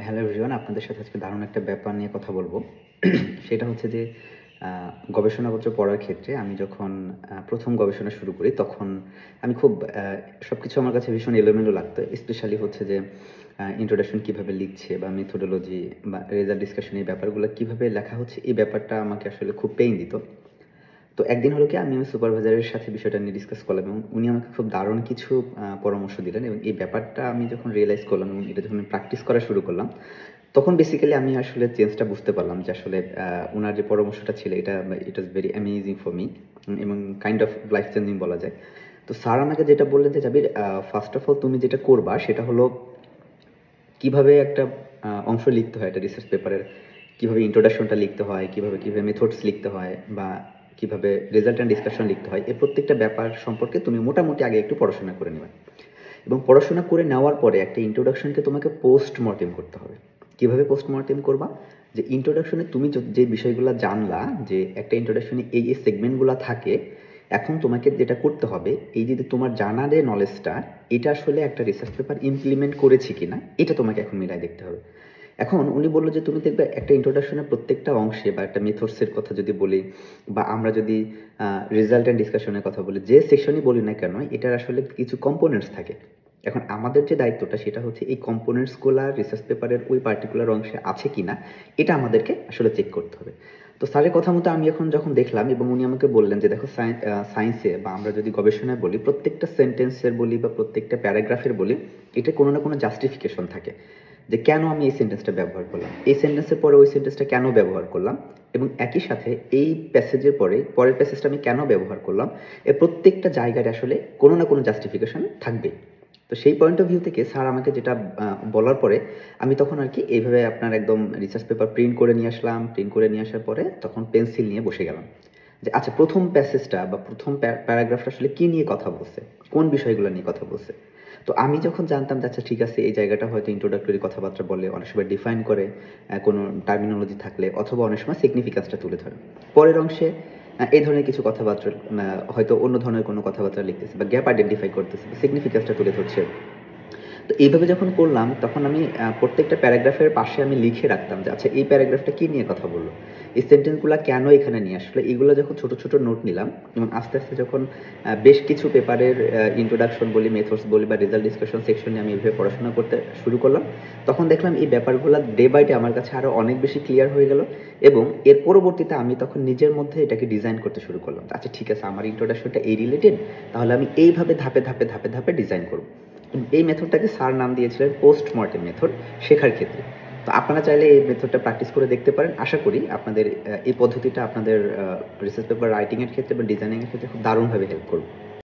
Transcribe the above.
Hello everyone, আপনাদের সাথে আজকে দারুণ একটা ব্যাপার নিয়ে কথা বলবো। সেটা হচ্ছে যে গবেষণাপত্র পড়ার ক্ষেত্রে আমি যখন প্রথম গবেষণা শুরু করি, তখন আমি খুব সবকিছু আমার কাছে ভীষণ এলোমেলো লাগতো। স্পেশালি হচ্ছে যে ইন্ট্রোডাকশন কিভাবে লিখছে বা মেথোডোলজি বা রেজাল্ট ডিসকাশন এই ব্যাপারগুলো কিভাবে লেখা হচ্ছে, এই ব্যাপারটা আমাকে আসলে খুব পেইন দিত। তো একদিন হলো কি, আমি আমার সুপারভাইজারের সাথে বিষয়টা নিয়ে ডিসকাস করলাম এবং উনি আমাকে খুব দারুণ কিছু পরামর্শ দিলেন এবং এই ব্যাপারটা আমি যখন রিয়েলাইজ করলাম এবং এটা যখন প্র্যাকটিস করা শুরু করলাম, তখন বেসিক্যালি আমি আসলে চেঞ্জটা বুঝতে পারলাম যে আসলে উনার যে পরামর্শটা ছিল এটা it was very amazing for me এবং কাইন্ড অফ লাইফ চেঞ্জিং বলা যায়। তো স্যার আমাকে যেটা বললেন যে জাবির, ফার্স্ট অফ অল তুমি যেটা করবা সেটা হলো কিভাবে একটা অংশ লিখতে হয়, একটা রিসার্চ পেপারের কিভাবে ইন্ট্রোডাকশনটা লিখতে হয়, কিভাবে কিভাবে মেথডস লিখতে হয় বা কিভাবে রেজাল্ট অ্যান্ড ডিসকাশন লিখতে হয়, এই প্রত্যেকটা ব্যাপার সম্পর্কে তুমি মোটামুটি আগে একটু পড়াশোনা করে নেবে এবং পড়াশোনা করে নেওয়ার পরে একটা ইন্ট্রোডাকশনকে তোমাকে পোস্টমর্টেম করতে হবে। কিভাবে পোস্টমর্টেম করবা? যে ইন্ট্রোডাকশনে তুমি যে বিষয়গুলো জানলা, যে একটা ইন্ট্রোডাকশনে এই সেগমেন্টগুলো থাকে, এখন তোমাকে যেটা করতে হবে, এই যে তোমার জানা যে নলেজটা, এটা আসলে একটা রিসার্চ পেপার ইমপ্লিমেন্ট করেছি কিনা, এটা তোমাকে এখন মিলাই দেখতে হবে। এখন উনি বলল যে তুমি দেখবে একটা ইন্ট্রোডাকশনের প্রত্যেকটা অংশে বা একটা মেথডসের কথা যদি বলি বা আমরা যদি রেজাল্ট অ্যান্ড ডিসকাশনের কথা বলি, যে সেকশনই বলি না কেন, এটার আসলে কিছু কম্পোনেন্টস থাকে। এখন আমাদের যে দায়িত্বটা সেটা হচ্ছে এই কম্পোনেন্টসগুলা রিসার্চ পেপারের ওই পার্টিকুলার অংশে আছে কিনা, এটা আমাদেরকে আসলে চেক করতে হবে। তো স্যারের কথা মতো আমি এখন যখন দেখলাম এবং উনি আমাকে বললেন যে দেখো, সায়েন্সে বা আমরা যদি গবেষণায় বলি, প্রত্যেকটা সেন্টেন্সের বলি বা প্রত্যেকটা প্যারাগ্রাফের বলি, এটা কোনো না কোনো জাস্টিফিকেশন থাকে যে কেন আমি এই সেন্টেন্সটা ব্যবহার করলাম, এই সেন্টেন্সের পরে ওই সেন্টেন্সটা কেন ব্যবহার করলাম, এবং একই সাথে এই প্যাসেজের পরে পরের প্যাসেজটা আমি কেন ব্যবহার করলাম, এর প্রত্যেকটা জায়গায় আসলে কোনো না কোনো জাস্টিফিকেশন থাকবে। তো সেই পয়েন্ট অফ ভিউ থেকে স্যার আমাকে যেটা বলার পরে আমি তখন আর কি এইভাবে আপনার একদম রিসার্চ পেপার প্রিন্ট করে নিয়ে আসলাম। প্রিন্ট করে নিয়ে আসার পরে তখন পেন্সিল নিয়ে বসে গেলাম যে আচ্ছা, প্রথম প্যাসেজটা বা প্রথম প্যারাগ্রাফটা আসলে কি নিয়ে কথা বলছে, কোন বিষয়গুলো নিয়ে কথা বলছে। তো আমি যখন জানতাম যে আচ্ছা ঠিক আছে, এই জায়গাটা হয়তো ইন্ট্রোডাক্টরি কথাবার্তা বলে, অনেক সময় ডিফাইন করে কোনো টার্মিনোলজি থাকলে, অথবা অনেক সময় সিগনিফিক্যান্সটা তুলে ধরে। পরের অংশে এই ধরনের কিছু কথাবার্তা, হয়তো অন্য ধরনের কোনো কথাবার্তা লিখতেছে বা গ্যাপ আইডেন্টিফাই করতেছে বা সিগনিফিক্যান্সটা তুলে ধরছে। তো এইভাবে যখন করলাম, তখন আমি প্রত্যেকটা প্যারাগ্রাফের পাশে আমি লিখে রাখতাম যে আচ্ছা, এই প্যারাগ্রাফটা কি নিয়ে কথা বললো, এই সেন্টেন্সগুলো কেন এখানে নিয়ে আসলো, এগুলো যখন ছোট ছোট নোট নিলাম এবং আস্তে আস্তে যখন বেশ কিছু পেপারের ইন্ট্রোডাকশন বলি, মেথডস বলি বা রেজাল্ট ডিসকাশন সেকশনে আমি এইভাবে পড়াশোনা করতে শুরু করলাম, তখন দেখলাম এই ব্যাপারগুলো ডে বাই ডে আমার কাছে আরও অনেক বেশি ক্লিয়ার হয়ে গেল। এবং এর পরবর্তীতে আমি তখন নিজের মধ্যে এটাকে ডিজাইন করতে শুরু করলাম। আচ্ছা ঠিক আছে, আমার ইন্ট্রোডাকশনটা এই রিলেটেড, তাহলে আমি এইভাবে ধাপে ধাপে ধাপে ধাপে ডিজাইন করবো। এই মেথডটাকে স্যার নাম দিয়েছিলেন পোস্টমর্টেম মেথড, শেখার ক্ষেত্রে। তো আপনারা চাইলে এই মেথডটা প্র্যাকটিস করে দেখতে পারেন। আশা করি আপনাদের এই পদ্ধতিটা আপনাদের রিসার্চ পেপার রাইটিং এর ক্ষেত্রে বা ডিজাইনিং এর ক্ষেত্রে খুব দারুণভাবে হেল্প করবে।